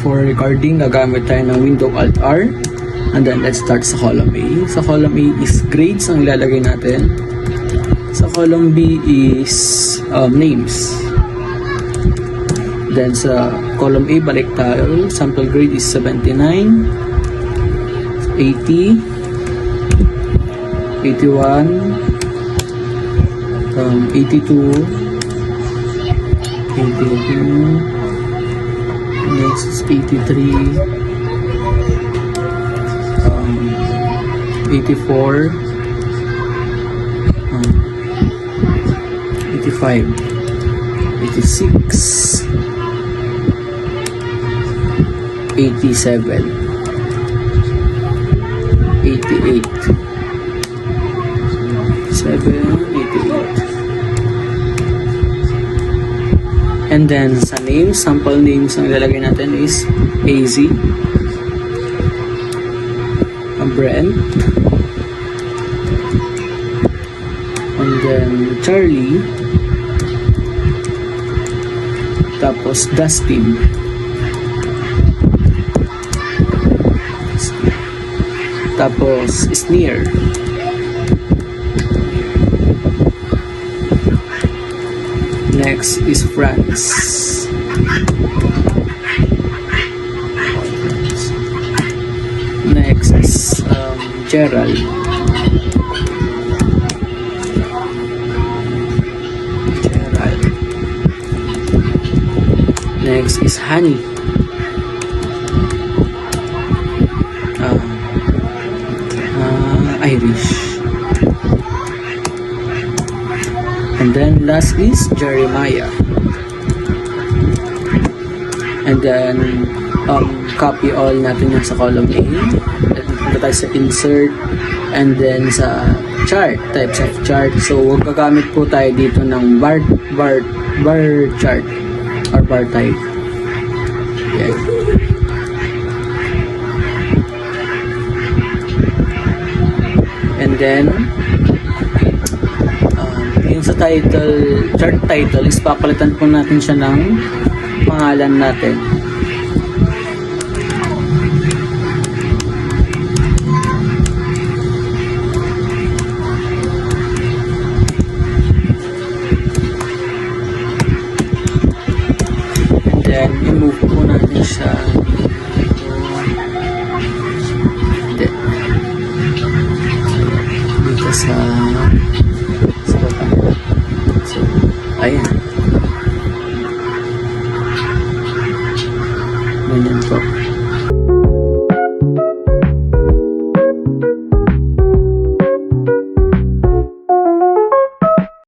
for recording, gagamit tayo ng Windows Alt R. And then, let's start sa column A. Sa column A is grades ang ilalagay natin. Sa column B is names. Then, sa column A, balik tayo. Sample grade is 79, 80, 81, 82, 82, next is 83, 84, 85, 86, 87, 88, 88. And then sa names, sample names ang ilalagay natin is AZ, Brent, and then Charlie, tapos Dustin, tapos Sneer, next is France, next is Gerald, next is Honey, Irish, and then last is Jeremiah. And then copy all natin yan sa column A. Punta tayo sa insert and then sa chart, types of chart. So gagamit po tayo dito ng bar chart or bar type. Yan. And then yung sa title, chart title is papalitan po natin siya ng pangalan natin. And then i-move po natin siya dito sa baba. So, ayan. Ganyan po.